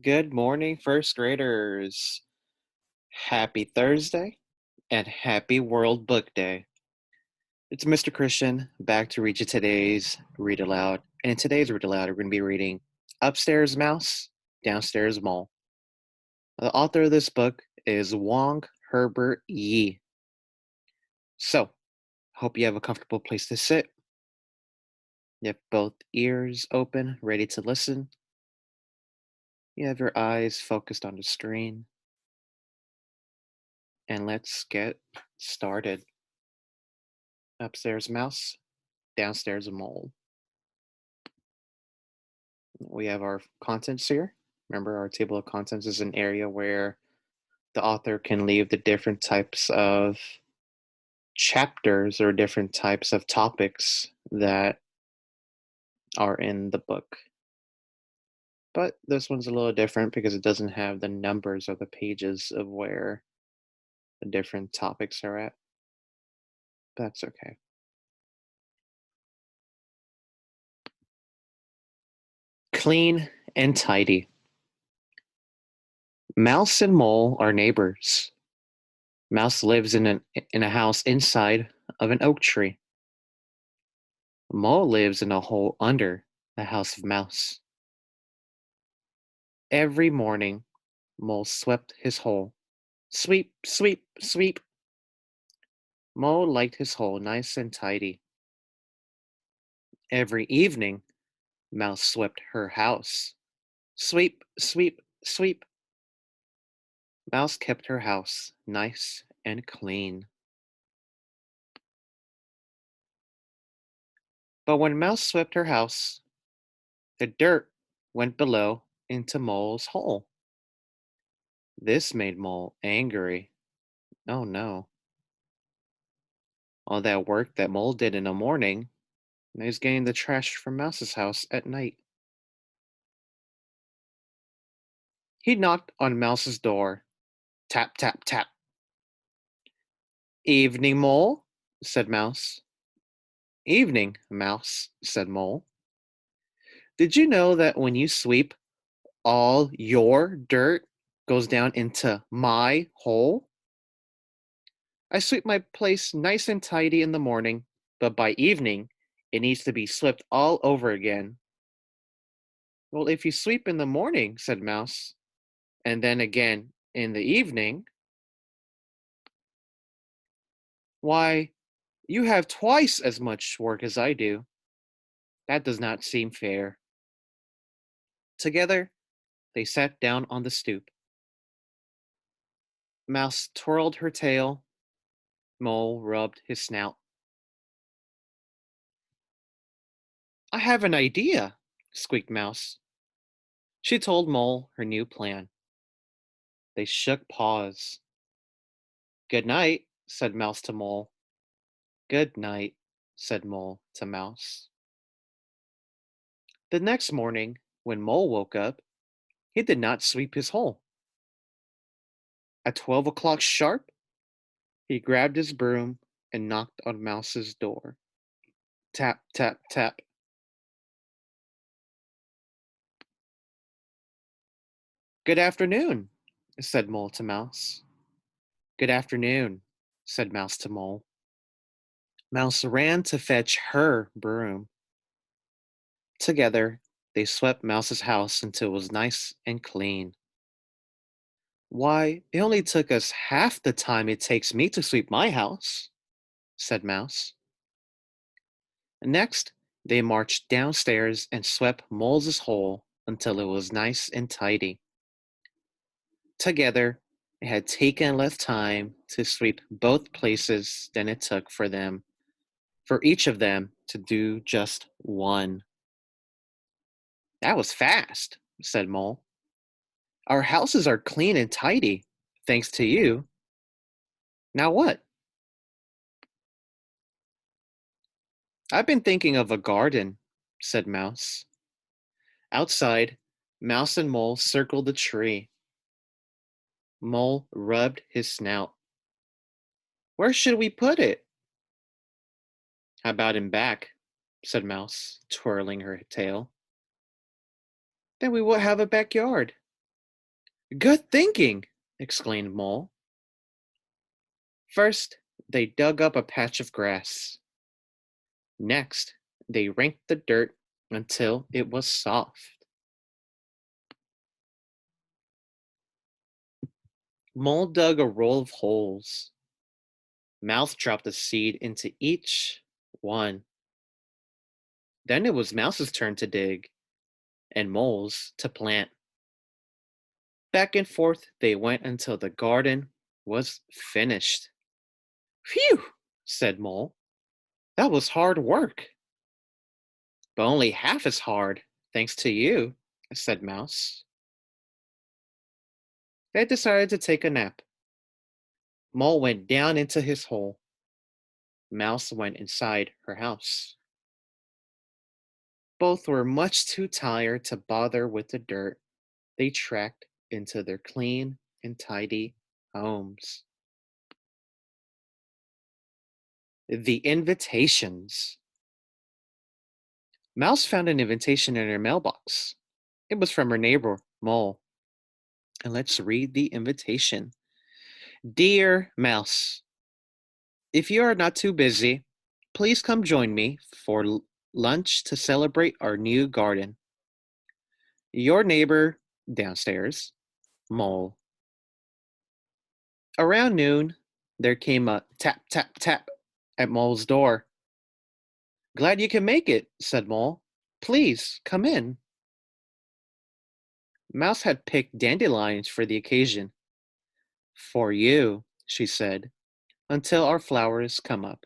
Good morning, first graders. Happy Thursday and happy World Book Day. It's Mr. Christian back to read you today's Read Aloud. And in today's Read Aloud, we're going to be reading Upstairs Mouse, Downstairs Mole. The author of this book is Wong Herbert Yi. So, hope you have a comfortable place to sit. You have both ears open, ready to listen. You have your eyes focused on the screen. And let's get started. Upstairs mouse, downstairs mole. We have our contents here. Remember, our table of contents is an area where the author can leave the different types of chapters or different types of topics that are in the book. But this one's a little different because it doesn't have the numbers or the pages of where the different topics are at. That's okay. Clean and tidy. Mouse and mole are neighbors. Mouse lives in a house inside of an oak tree. Mole lives in a hole under the house of Mouse. Every morning, Mole swept his hole. Sweep, sweep, sweep. Mole liked his hole nice and tidy. Every evening, Mouse swept her house. Sweep, sweep, sweep. Mouse kept her house nice and clean. But when Mouse swept her house, the dirt went below into Mole's hole. This made Mole angry. Oh no. All that work that Mole did in the morning, and he's getting the trash from Mouse's house at night. He knocked on Mouse's door. Tap, tap, tap. Evening, Mole, said Mouse. Evening, Mouse, said Mole. Did you know that when you sweep, all your dirt goes down into my hole? I sweep my place nice and tidy in the morning, but by evening, it needs to be swept all over again. Well, if you sweep in the morning, said Mouse, and then again in the evening, why, you have twice as much work as I do. That does not seem fair. Together, they sat down on the stoop. Mouse twirled her tail. Mole rubbed his snout. I have an idea, squeaked Mouse. She told Mole her new plan. They shook paws. Good night, said Mouse to Mole. Good night, said Mole to Mouse. The next morning, when Mole woke up, he did not sweep his hole. At 12 o'clock sharp, he grabbed his broom and knocked on Mouse's door. Tap, tap, tap. Good afternoon, said Mole to Mouse. Good afternoon, said Mouse to Mole. Mouse ran to fetch her broom. Together, they swept Mouse's house until it was nice and clean. Why, it only took us half the time it takes me to sweep my house, said Mouse. Next, they marched downstairs and swept Mole's hole until it was nice and tidy. Together, it had taken less time to sweep both places than it took for each of them to do just one. That was fast, said Mole. Our houses are clean and tidy, thanks to you. Now what? I've been thinking of a garden, said Mouse. Outside, Mouse and Mole circled the tree. Mole rubbed his snout. Where should we put it? How about in back? Said Mouse, twirling her tail. Then we will have a backyard. Good thinking, exclaimed Mole. First, they dug up a patch of grass. Next, they raked the dirt until it was soft. Mole dug a row of holes. Mouse dropped a seed into each one. Then it was Mouse's turn to dig, and Mole's to plant. Back and forth they went until the garden was finished. Phew, said Mole. That was hard work. But only half as hard, thanks to you, said Mouse. They decided to take a nap. Mole went down into his hole. Mouse went inside her house. Both were much too tired to bother with the dirt. They trekked into their clean and tidy homes. The invitations. Mouse found an invitation in her mailbox. It was from her neighbor, Mole. And let's read the invitation. Dear Mouse, if you are not too busy, please come join me for lunch to celebrate our new garden. Your neighbor downstairs, Mole. Around noon, there came a tap, tap, tap at Mole's door. Glad you can make it, said Mole. Please, come in. Mouse had picked dandelions for the occasion. For you, she said, until our flowers come up.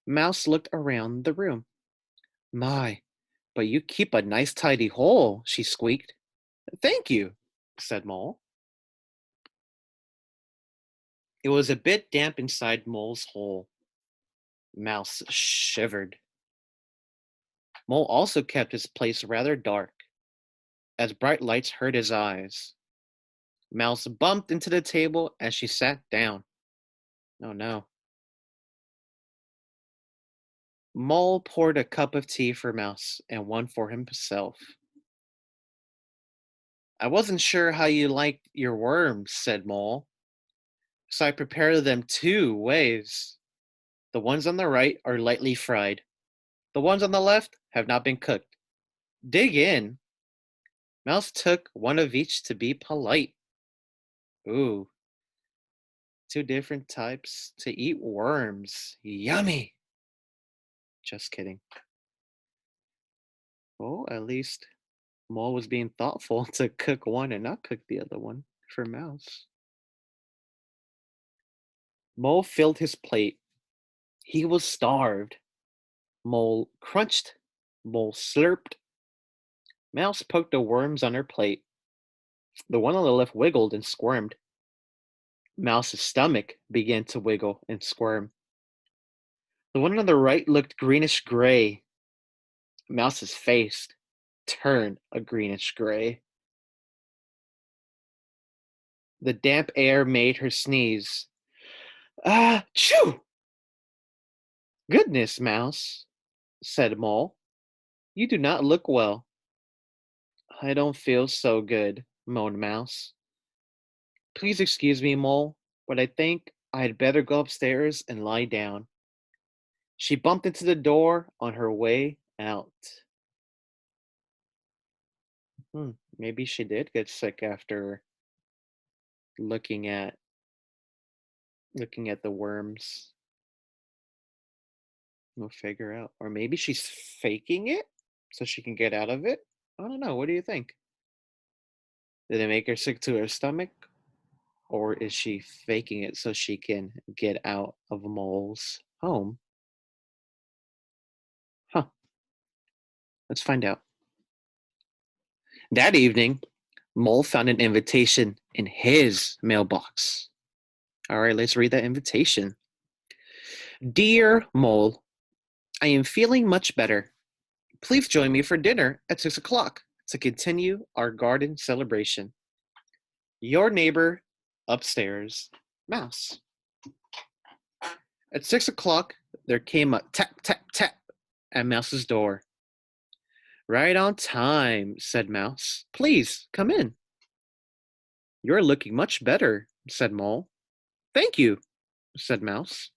Mouse looked around the room. My, but you keep a nice tidy hole, she squeaked. Thank you, said Mole. It was a bit damp inside Mole's hole. Mouse shivered. Mole also kept his place rather dark, as bright lights hurt his eyes. Mouse bumped into the table as she sat down. Oh no. Mole poured a cup of tea for Mouse and one for himself. I wasn't sure how you liked your worms, said Mole, so I prepared them two ways. The ones on the right are lightly fried. The ones on the left have not been cooked. Dig in. Mouse took one of each to be polite. Ooh, two different types to eat worms. Yummy. Just kidding. Oh, at least Mole was being thoughtful to cook one and not cook the other one for Mouse. Mole filled his plate. He was starved. Mole crunched. Mole slurped. Mouse poked the worms on her plate. The one on the left wiggled and squirmed. Mouse's stomach began to wiggle and squirm. The one on the right looked greenish gray. Mouse's face turned a greenish gray. The damp air made her sneeze. Ah, chew! Goodness, Mouse, said Mole. You do not look well. I don't feel so good, moaned Mouse. Please excuse me, Mole, but I think I'd better go upstairs and lie down. She bumped into the door on her way out. Maybe she did get sick after looking at the worms. We'll figure out. Or maybe she's faking it so she can get out of it. I don't know. What do you think? Did it make her sick to her stomach? Or is she faking it so she can get out of Mole's home? Huh. Let's find out. That evening, Mole found an invitation in his mailbox. All right, let's read that invitation. Dear Mole, I am feeling much better. Please join me for dinner at 6 o'clock to continue our garden celebration. Your neighbor upstairs, Mouse. At 6 o'clock, there came a tap, tap, tap at Mouse's door. Right on time, said Mouse. Please, come in. You're looking much better, said Mole. Thank you, said Mouse.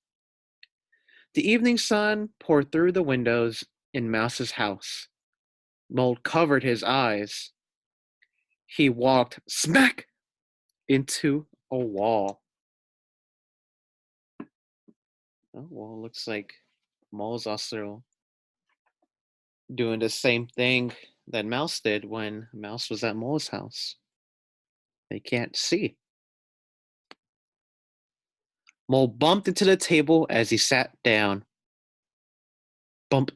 The evening sun poured through the windows in Mouse's house. Mole covered his eyes. He walked smack into a wall. Oh, well, looks like Mole's also doing the same thing that Mouse did when Mouse was at Mole's house. They can't see. Mole bumped into the table as he sat down. Bump.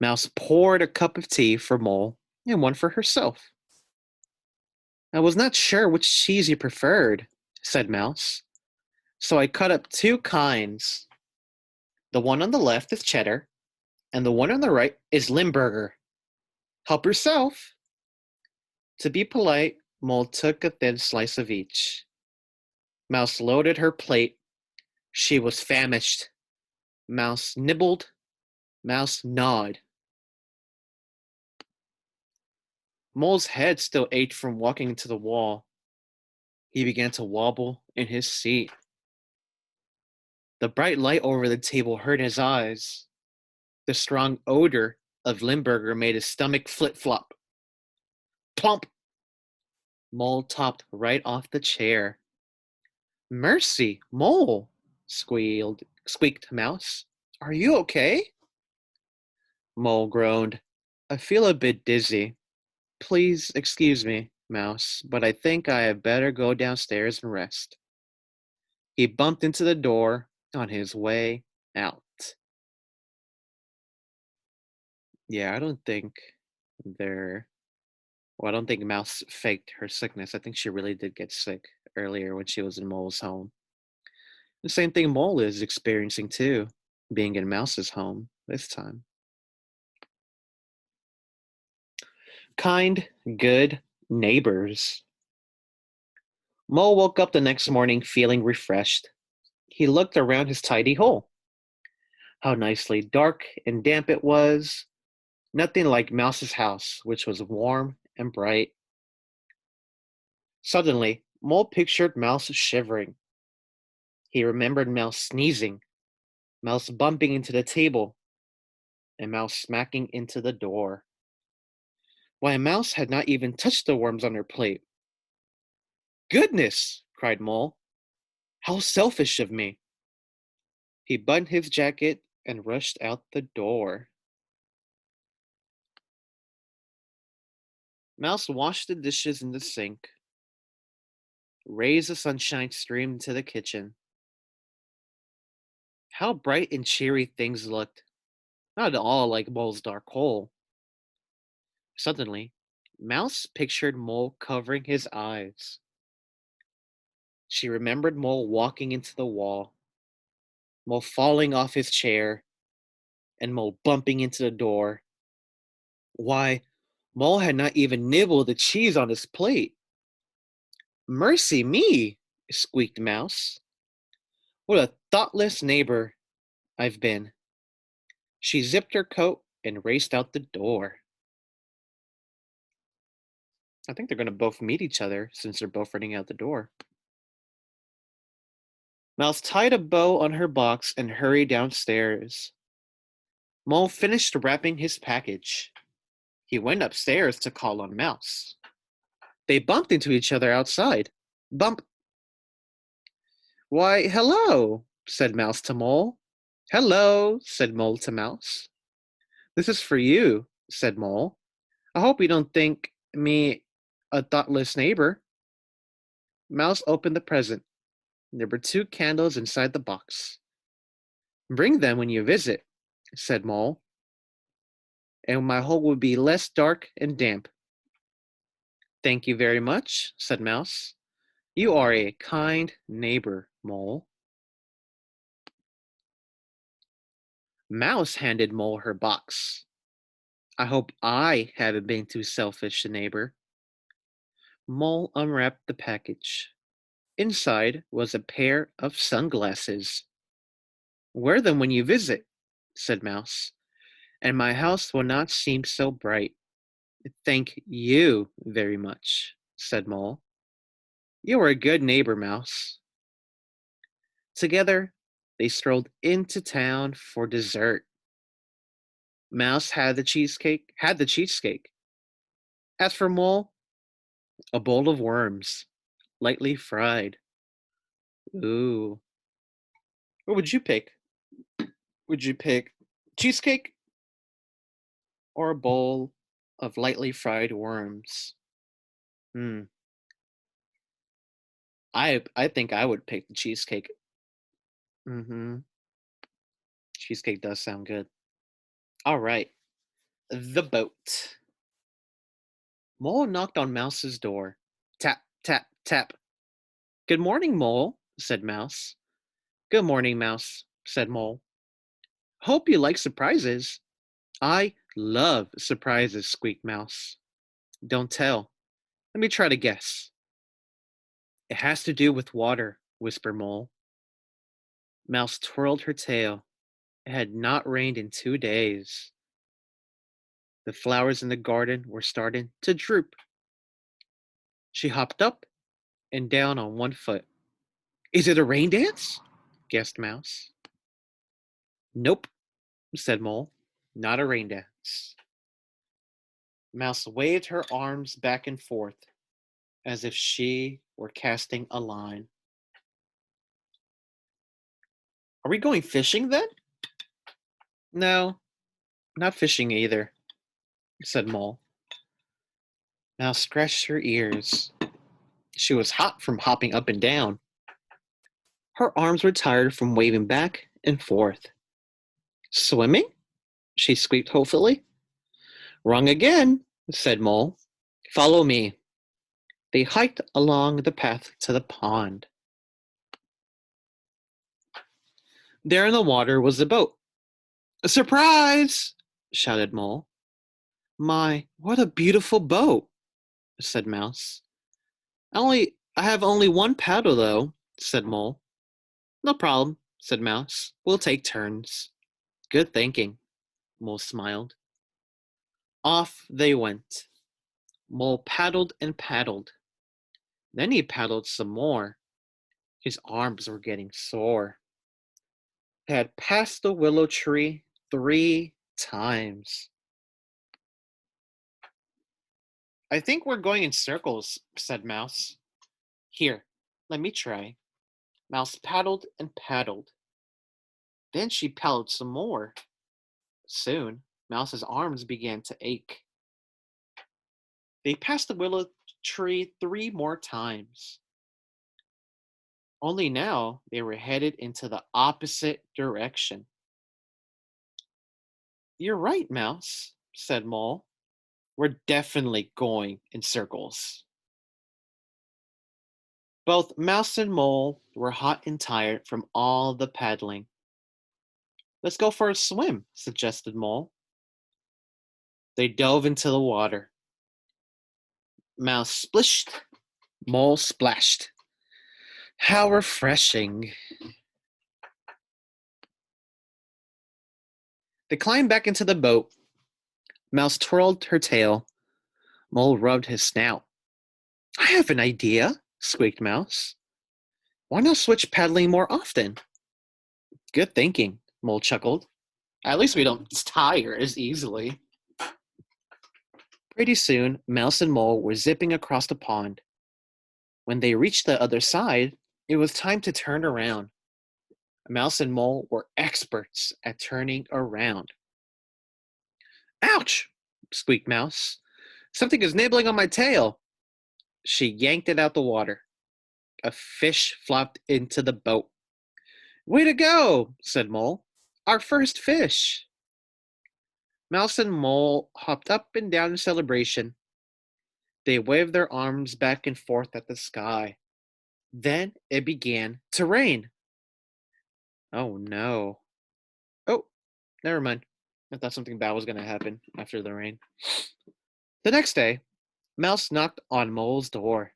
Mouse poured a cup of tea for Mole and one for herself. I was not sure which cheese you preferred, said Mouse, so I cut up two kinds. The one on the left is cheddar, and the one on the right is Limburger. Help yourself. To be polite, Mole took a thin slice of each. Mouse loaded her plate. She was famished. Mouse nibbled. Mouse gnawed. Mole's head still ached from walking into the wall. He began to wobble in his seat. The bright light over the table hurt his eyes. The strong odor of Limburger made his stomach flip-flop. Plump! Mole topped right off the chair. Mercy, Mole, squeaked Mouse. Are you okay? Mole groaned. I feel a bit dizzy. Please excuse me, Mouse, but I think I had better go downstairs and rest. He bumped into the door on his way out. Yeah, they're I don't think Mouse faked her sickness. I think she really did get sick earlier when she was in Mole's home. The same thing Mole is experiencing too, being in Mouse's home this time. Kind, good neighbors. Mole woke up the next morning feeling refreshed. He looked around his tidy hole. How nicely dark and damp it was. Nothing like Mouse's house, which was warm and bright. Suddenly, Mole pictured Mouse shivering. He remembered Mouse sneezing, Mouse bumping into the table, and Mouse smacking into the door. Why, Mouse had not even touched the worms on her plate. Goodness, cried Mole. How selfish of me. He buttoned his jacket and rushed out the door. Mouse washed the dishes in the sink. Rays of sunshine streamed into the kitchen. How bright and cheery things looked. Not at all like Mole's dark hole. Suddenly, Mouse pictured Mole covering his eyes. She remembered Mole walking into the wall, Mole falling off his chair, and Mole bumping into the door. Why, Mole had not even nibbled the cheese on his plate. Mercy me, squeaked Mouse. What a thoughtless neighbor I've been. She zipped her coat and raced out the door. I think they're going to both meet each other since they're both running out the door. Mouse tied a bow on her box and hurried downstairs. Mole finished wrapping his package. He went upstairs to call on Mouse. They bumped into each other outside. Bump. Why, hello, said Mouse to Mole. Hello, said Mole to Mouse. This is for you, said Mole. I hope you don't think me a thoughtless neighbor. Mouse opened the present. There were two candles inside the box. Bring them when you visit, said Mole, and my hole will be less dark and damp. Thank you very much, said Mouse. You are a kind neighbor, Mole. Mouse handed Mole her box. I hope I haven't been too selfish, neighbor. Mole unwrapped the package. Inside was a pair of sunglasses. Wear them when you visit, said Mouse, and my house will not seem so bright. Thank you very much, said Mole. You are a good neighbor, Mouse. Together, they strolled into town for dessert. Mouse had the cheesecake. As for Mole, a bowl of worms, lightly fried. Ooh. What would you pick? Would you pick cheesecake or a bowl of lightly fried worms? Hmm. I think I would pick the cheesecake. Mm-hmm. Cheesecake does sound good. All right. The boat. Mole knocked on Mouse's door. Tap, tap, tap. Good morning, Mole, said Mouse. Good morning, Mouse, said Mole. Hope you like surprises. I love surprises, squeaked Mouse. Don't tell. Let me try to guess. It has to do with water, whispered Mole. Mouse twirled her tail. It had not rained in 2 days. The flowers in the garden were starting to droop. She hopped up and down on one foot. Is it a rain dance? Guessed Mouse. Nope, said Mole. Not a rain dance. Mouse waved her arms back and forth as if she were casting a line. Are we going fishing then? No, not fishing either, said Mole. Mouse scratched her ears. She was hot from hopping up and down. Her arms were tired from waving back and forth. Swimming? She squeaked hopefully. Wrong again, said Mole. Follow me. They hiked along the path to the pond. There in the water was the boat. A surprise! Shouted Mole. My, what a beautiful boat, said Mouse. I have only one paddle though, said Mole. No problem, said Mouse. We'll take turns. Good thinking, Mole smiled. Off they went. Mole paddled and paddled. Then he paddled some more. His arms were getting sore. He had passed the willow tree 3 times. I think we're going in circles, said Mouse. Here, let me try. Mouse paddled and paddled. Then she paddled some more. Soon, Mouse's arms began to ache. They passed the willow tree 3 more times. Only now they were headed into the opposite direction. You're right, Mouse, said Mole. We're definitely going in circles. Both Mouse and Mole were hot and tired from all the paddling. Let's go for a swim, suggested Mole. They dove into the water. Mouse splished, Mole splashed. How refreshing. They climbed back into the boat. Mouse twirled her tail. Mole rubbed his snout. I have an idea, squeaked Mouse. Why not switch paddling more often? Good thinking, Mole chuckled. At least we don't tire as easily. Pretty soon, Mouse and Mole were zipping across the pond. When they reached the other side, it was time to turn around. Mouse and Mole were experts at turning around. Ouch! Squeaked Mouse. Something is nibbling on my tail. She yanked it out the water. A fish flopped into the boat. Way to go, said Mole. Our first fish. Mouse and Mole hopped up and down in celebration. They waved their arms back and forth at the sky. Then it began to rain. Oh no. Oh, never mind. I thought something bad was going to happen after the rain. The next day, Mouse knocked on Mole's door.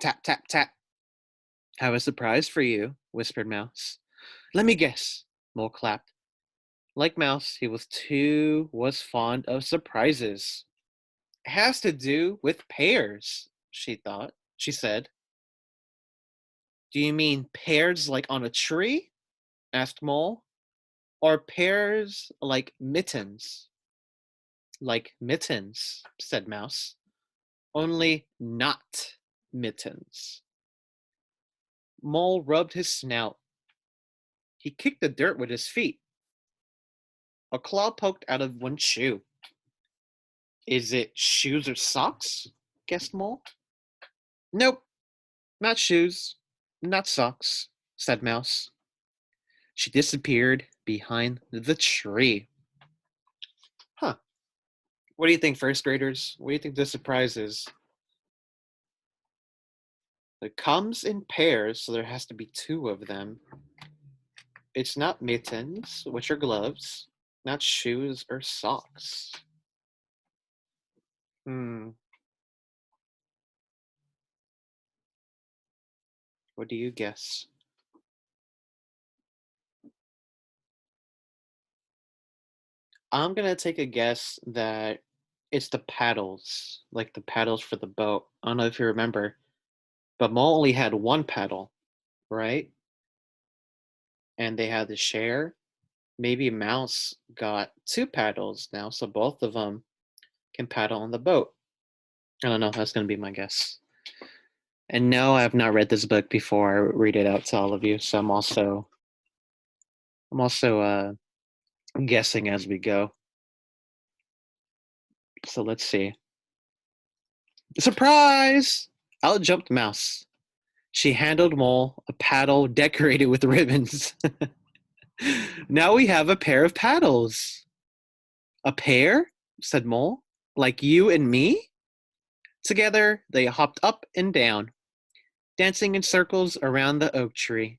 Tap, tap, tap. Have a surprise for you, whispered Mouse. Let me guess, Mole clapped. Like Mouse, he was fond of surprises. It has to do with pears, she said. Do you mean pears like on a tree? Asked Mole. Or pears like mittens? Like mittens, said Mouse. Only not mittens. Mole rubbed his snout. He kicked the dirt with his feet. A claw poked out of one shoe. Is it shoes or socks? Guessed Mole. Nope, not shoes, not socks, said Mouse. She disappeared behind the tree. Huh. What do you think, first graders? What do you think the surprise is? It comes in pairs, so there has to be two of them. It's not mittens, which are gloves, not shoes or socks. What do you guess? I'm gonna take a guess that it's the paddles, like the paddles for the boat. I don't know if you remember, but Mo only had one paddle, right? And they had to share. Maybe Mouse got two paddles now, so both of them can paddle on the boat. I don't know. That's gonna be my guess. And no, I have not read this book before I read it out to all of you, so I'm also guessing as we go. So let's see. Surprise! Out jumped Mouse. She handed Mole a paddle decorated with ribbons. Now we have a pair of paddles. A pair? Said Mole. Like you and me? Together they hopped up and down, dancing in circles around the oak tree.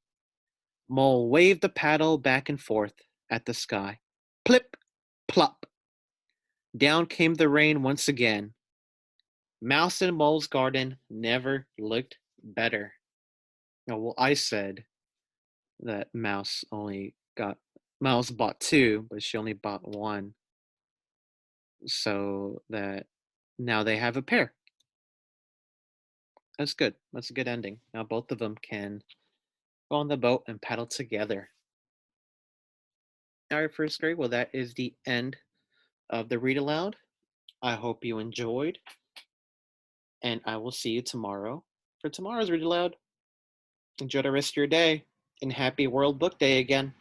Mole waved the paddle back and forth at the sky. Plip, plop. Down came the rain once again. Mouse and Mole's garden never looked better. Oh, well, I said that Mouse bought two, but she only bought one. So that now they have a pair. That's good. That's a good ending. Now both of them can go on the boat and paddle together. All right, first grade. Well, that is the end of the read aloud. I hope you enjoyed, and I will see you tomorrow for tomorrow's read aloud. Enjoy the rest of your day, and happy World Book Day again.